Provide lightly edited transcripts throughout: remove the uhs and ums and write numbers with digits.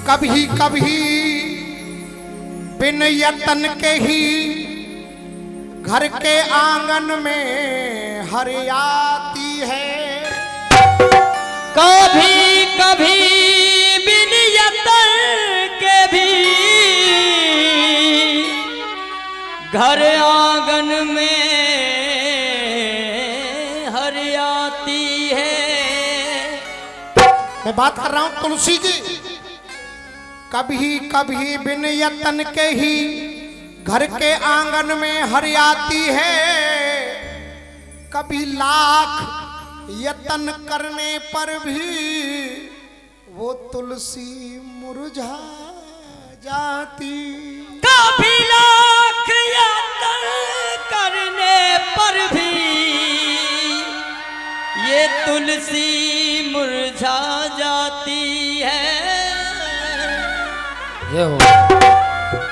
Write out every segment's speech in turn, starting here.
कभी कभी बिन यतन के ही घर के आंगन में हरियाती है। कभी कभी बिन यतन के भी घर आंगन में हरियाती है। मैं बात कर रहा हूं तुलसी की। कभी कभी बिन यतन के ही घर के आंगन में हरियाती है। कभी लाख यतन करने पर भी वो तुलसी मुरझा जाती। कभी लाख यतन करने पर भी ये तुलसी मुरझा जाती है। ये हो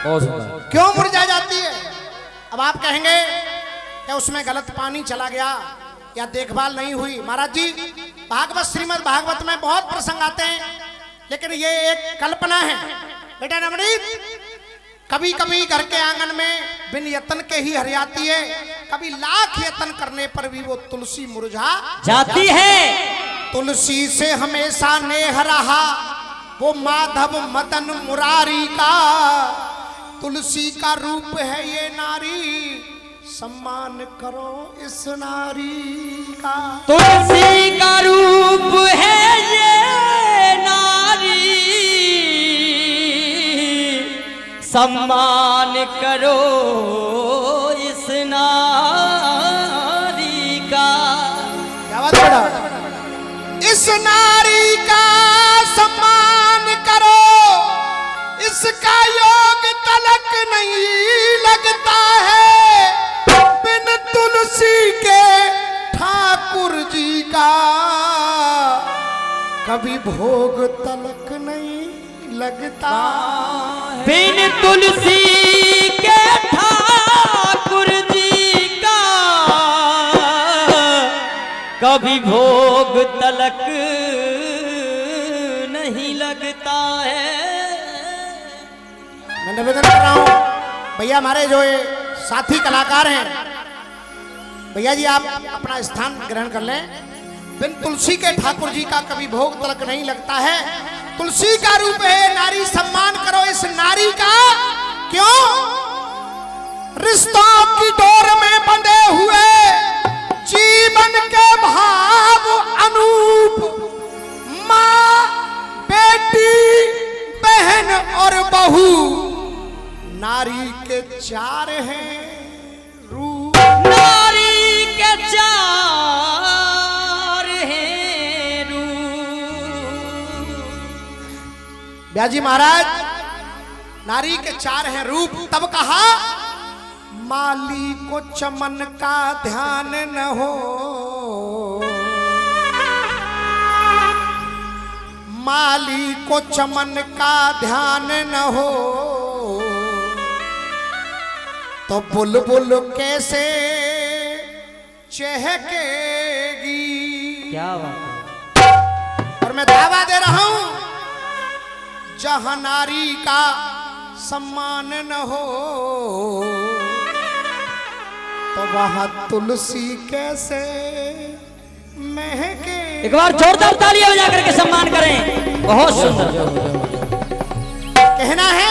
बहुत सुंदर। क्यों मुरझा जाती है? अब आप कहेंगे कि उसमें गलत पानी चला गया या देखभाल नहीं हुई। महाराज जी, भागवत श्रीमद् भागवत में बहुत प्रसंग आते हैं, लेकिन ये एक कल्पना है। बेटा नवनीत, कभी कभी घर के आंगन में बिन यतन के ही हरियाती है, कभी लाख यतन करने पर भी वो तुलसी मुरझा जाती है। तुलसी से हमेशा नेह रहा वो माधव मदन मुरारी का। तुलसी का रूप है ये नारी, सम्मान करो इस नारी का। तुलसी का रूप है ये नारी, सम्मान करो इस नारी का। क्या बात बेटा? इस नारी का सम्मान करो, इसका योग तलक नहीं लगता है बिन तुलसी के ठाकुर जी का। कभी भोग तलक नहीं लगता बिन तुलसी के ठाकुर जी का। कभी भोग तलक नहीं लगता है। मैं निवेदन कर रहा हूं भैया, हमारे जो ये साथी कलाकार हैं, भैया जी आप अपना स्थान ग्रहण कर लें। बिन तुलसी के ठाकुर जी का कभी भोग तलक नहीं लगता है। तुलसी का रूप है नारी, सम्मान करो इस नारी का। क्यों? रिश्तों की डोर में बंधे हुए जीवन के भाव अनूप, माँ बेटी बहन और बहू, नारी के चार हैं रूप। नारी के चार हैं रूप। ब्याजी महाराज, नारी के चार हैं रूप। तब कहा माली को चमन का ध्यान न हो, माली को चमन का ध्यान न हो, तो बुलबुल कैसे चहकेगी। क्या बात है? और मैं दावा दे रहा हूं, जहां नारी का सम्मान न हो तो वहां तुलसी कैसे महके। एक बार जोरदार तालियां बजा करके सम्मान करें। बहुत सुंदर। कहना है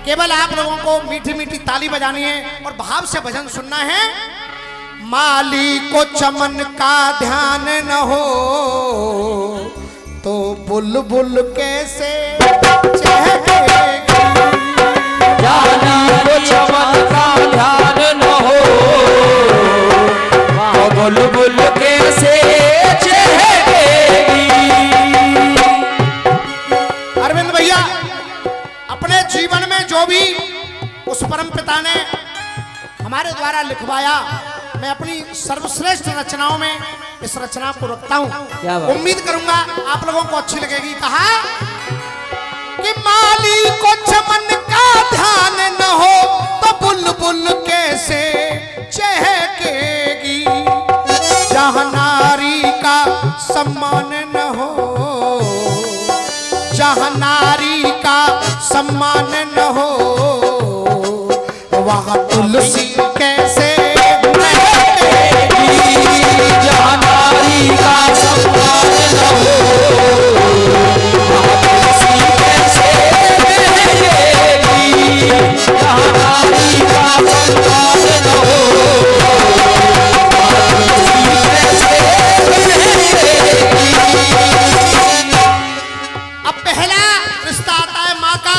केवल आप लोगों को मीठी मीठी ताली बजानी है और भाव से भजन सुनना है। माली को चमन का ध्यान न हो तो बुलबुल कैसे चहकेगी। जाना को चमन का ध्यान न उस परम पिता ने हमारे द्वारा लिखवाया। मैं अपनी सर्वश्रेष्ठ रचनाओं में इस रचना को रखता क्या हूँ। बात। उम्मीद करूंगा आप लोगों को अच्छी लगेगी। कहा कि माली को चमन का ध्यान न हो तो बुलबुल कैसे चहकेगी, जहां नारी का सम्मान न हो, जहां नारी का सम्मान न हो, वहां तुलसी कैसे महकेगी, जहाँ नारी का सम्मान न हो, वहाँ तुलसी कैसे महकेगी। जहाँ नारी का सम्मान न हो, वहाँ तुलसी कैसे महकेगी। अब पहला रिश्ता आता है माँ का।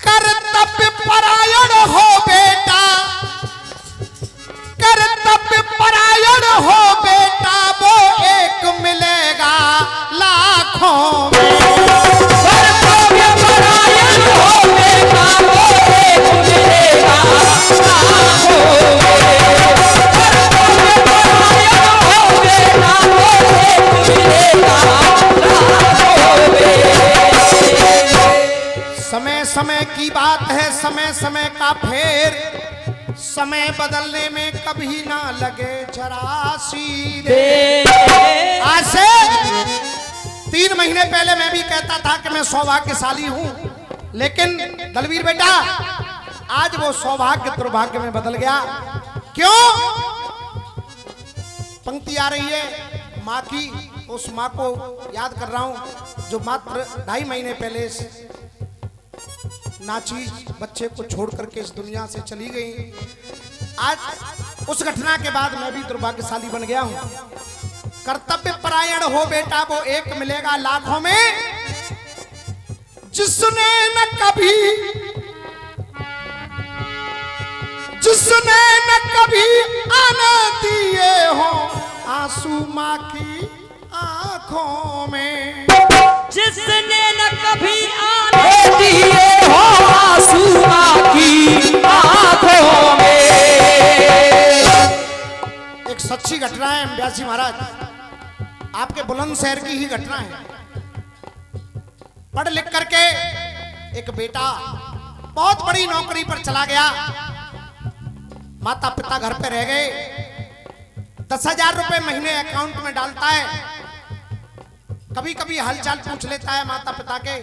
कर्तव्य परायण हो बेटा, कर्तव्य परायण हो बेटा, वो एक मिलेगा लाखों में। कर्तव्य परायण हो बेटा, वो एक मिलेगा लाखों में। कर्तव्य परायण हो बेटा, वो एक मिलेगा लाखों में। समय समय की बात है, समय समय का फेर, समय बदलने में कभी ना लगे जरा सी देर। आज से 3 महीने पहले मैं भी कहता था कि मैं सौभाग्यशाली हूं, लेकिन दलवीर बेटा आज वो सौभाग्य दुर्भाग्य में बदल गया। क्यों? पंक्ति आ रही है माँ की, उस माँ को याद कर रहा हूं जो मात्र 2.5 महीने पहले नाचीज बच्चे को छोड़ करके इस दुनिया से चली गई। आज उस घटना के बाद मैं भी दुर्भाग्यशाली बन गया हूं। कर्तव्य परायण हो बेटा, वो एक मिलेगा लाखों में, जिसने न कभी, जिसने न कभी आने दिए हो आंसू माँ की आंखों में, जिसने न कभी आने दिए हो आंसू माँ की आंखों में। एक सच्ची घटना है व्यासी महाराज, आपके बुलंदशहर की ही घटना है। पढ़ लिख करके एक बेटा बहुत बड़ी नौकरी पर चला गया, माता पिता घर पे रह गए। 10,000 रुपए महीने अकाउंट में डालता है, कभी कभी हालचाल पूछ लेता है माता पिता के।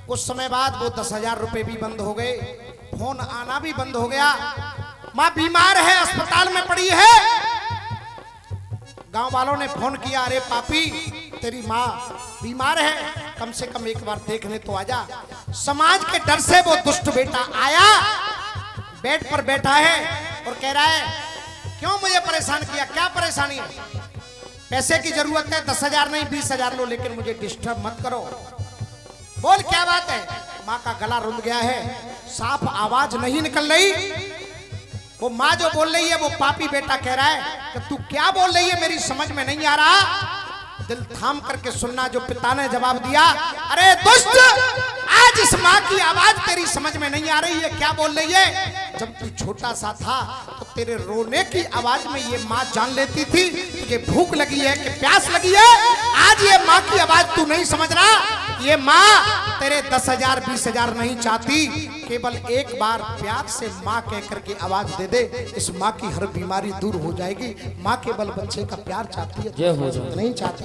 कुछ समय बाद वो 10,000 रुपए भी बंद हो गए, फोन आना भी बंद हो गया। माँ बीमार है, अस्पताल में पड़ी है। गांव वालों ने फोन किया, अरे पापी तेरी माँ बीमार है, कम से कम एक बार देखने तो आजा। समाज के डर से वो दुष्ट बेटा आया, बेड पर बैठा है और कह रहा है क्यों मुझे परेशान किया, क्या परेशानी है? पैसे की जरूरत है, 10,000 नहीं 20,000 लो, लेकिन मुझे डिस्टर्ब मत करो। बोल क्या बात है? माँ का गला रुंध गया है, साफ आवाज नहीं निकल रही। वो माँ जो बोल रही है वो पापी बेटा कह रहा है कि तू क्या बोल रही है, मेरी समझ में नहीं आ रहा। दिल थाम करके सुनना। जो पिता ने जवाब दिया, अरे दुष्ट, आज इस माँ की आवाज तेरी समझ में नहीं आ रही है, क्या बोल रही है? जब तू छोटा सा था तो तेरे रोने की आवाज में ये माँ जान लेती थी तुझे भूख लगी है कि प्यास लगी है। आज ये माँ की आवाज तू नहीं समझ रहा। ये माँ तेरे 10,000 20,000 नहीं चाहती, केवल एक बार प्यार से माँ कह करके आवाज दे दे, इस माँ की हर बीमारी दूर हो जाएगी। माँ केवल बच्चे का प्यार चाहती है, जय हो जय। नहीं चाहती।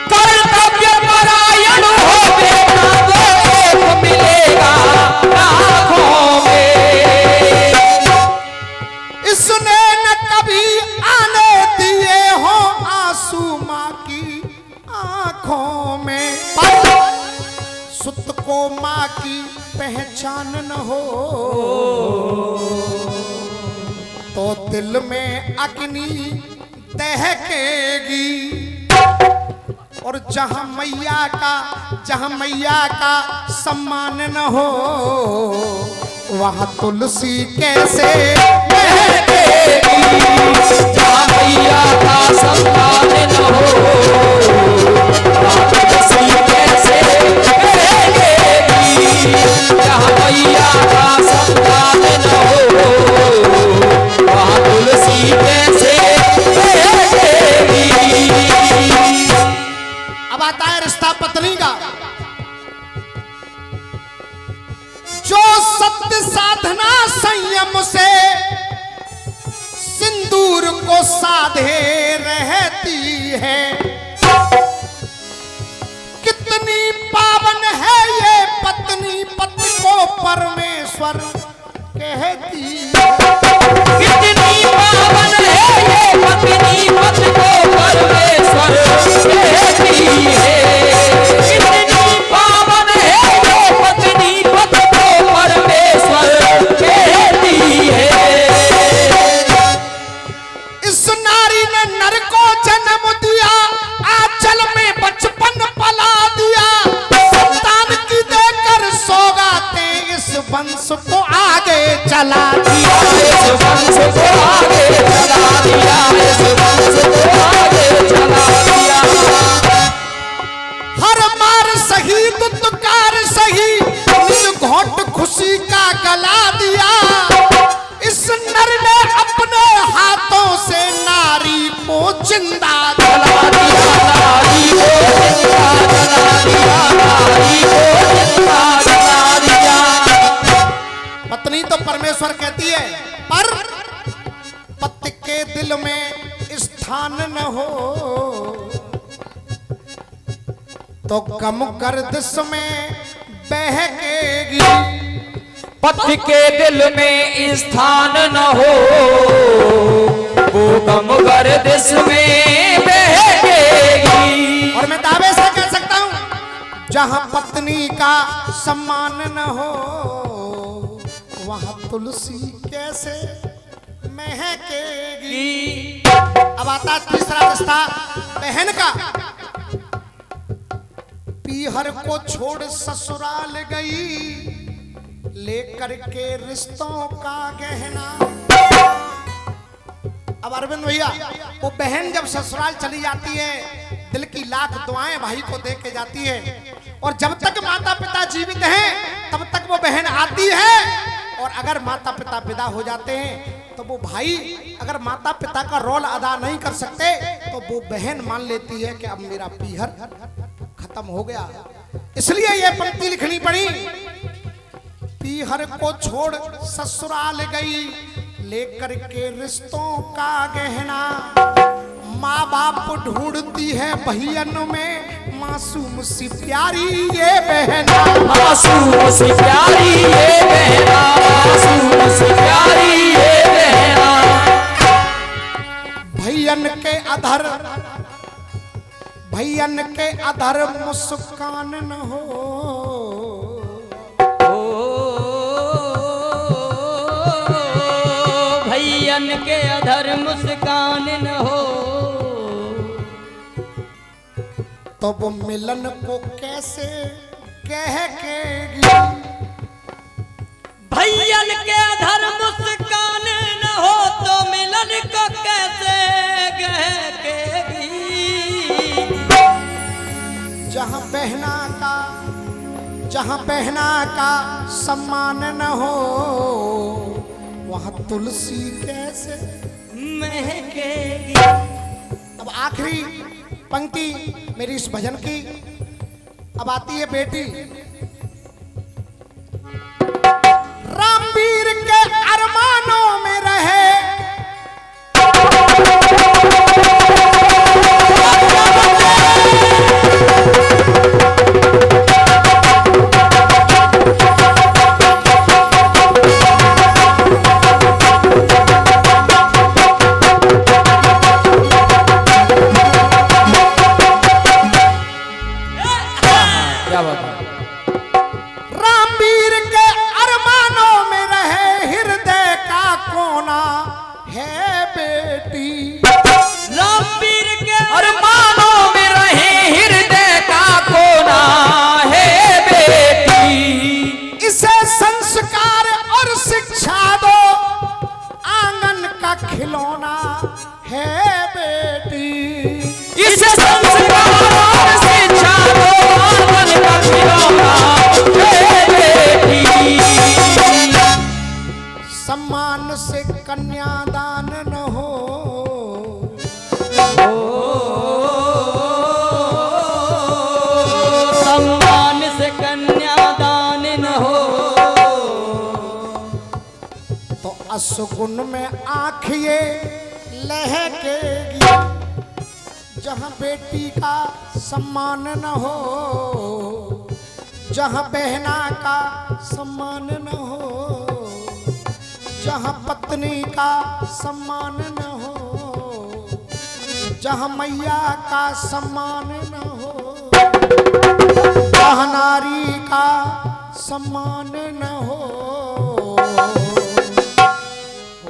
कर्तव्य परायण हो बेटा, वो एक मिलेगा लाखों में। इसने न कभी आने दिए हो आंसू माँ की आंखों में, सुत को माँ की पहचान न हो तो दिल में अग्नि दहकेगी। और जहां मैया का सम्मान न हो वहां तुलसी कैसे महकेगी। जहाँ मैया का सम्मान न हो, वहाँ तुलसी कैसे महकेगी। साधना संयम से सिंदूर को साधे रहती है। कितनी पावन है ये पत्नी, पति को परमेश्वर कहती है। कितनी पावन है ये पत्नी, पति को परमेश्वर कहती है। कितनी पावन है ये पत्नी, पति को परमेश्वर कहती है। इस नारी ने नर को जन्म दिया, आंचल में बचपन पला दिया। संतान की देकर सौगातें इस वंश को आगे चला दिया। इस वंश को आगे चला दिया, इस वंश को आगे चला दिया। हर मार सही दुत्कार सही, इस घोट खुशी का गला दिया। इस नर ने अपने हाथों से नारी को जिंदा जला दिया। नारी को जिंदा जला दिया, नारी को जिंदा जला दिया। पत्नी तो परमेश्वर कहती है, पर पति के दिल में स्थान न हो तो गम गर्दिश में बहकेगी। पति के दिल में स्थान न हो, वो गम गर्दिश में बहकेगी। और मैं दावे से कह सकता हूं, जहां पत्नी का सम्मान न हो वहां तुलसी कैसे महकेगी। अब आता तीसरा रिश्ता बहन का। पीहर को छोड़ ससुराल गई, लेकर के रिश्तों का गहना। अब अरविंद भैया, वो बहन जब ससुराल चली जाती है, दिल की लाख दुआएं भाई को दे के जाती है। और जब तक माता पिता जीवित हैं तब तक वो बहन आती है। और अगर माता पिता विदा हो जाते हैं तो वो भाई अगर माता पिता का रोल अदा नहीं कर सकते तो वो बहन मान लेती है कि अब मेरा पीहर खत्म हो गया। इसलिए ये पंक्ति लिखनी पड़ी, पीहर को छोड़ ससुराल गई, लेकर के रिश्तों का गहना। माँ बाप ढूंढती है बहन में मासूम सी प्यारी ये बहना। मासूम सी प्यारी ये बहना, मासूम सी प्यारी ये बहना। भैयन के अधर मुस्कान न हो। भैयन के अधर मुस्कान न हो, तो वो मिलन को कैसे कहकेगी। भैयन के अधर मुस्कान न हो तो मिलन को कैसे कहकेगी। जहाँ बहना का सम्मान न हो वहाँ तुलसी कैसे महकेगी। अब आखिरी पंक्ति मेरी इस भजन की। अब आती है बेटी। रामवीर के अरमानों में रहे, क्या बात है? रामवीर के अरमानों में रहे, हृदय का कोना है बेटी। रामवीर के अरमानों में रहे, हृदय का कोना है बेटी। इसे संस्कार और शिक्षा दो, आंगन का खिलौना है बेटी। इसे संस्कार और शिक्षा दो, आंगन का खिलौना है बेटी। सम्मान से कन्यादान न हो, सम्मान से कन्यादान न हो, असगुन में आँख ये लहकेगी, जहाँ बेटी का सम्मान न हो, जहाँ बहना का सम्मान न हो, जहाँ पत्नी का सम्मान न हो, जहाँ मैया का सम्मान न हो, जहाँ नारी का सम्मान न हो,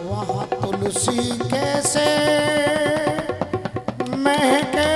वहाँ तुलसी कैसे महके।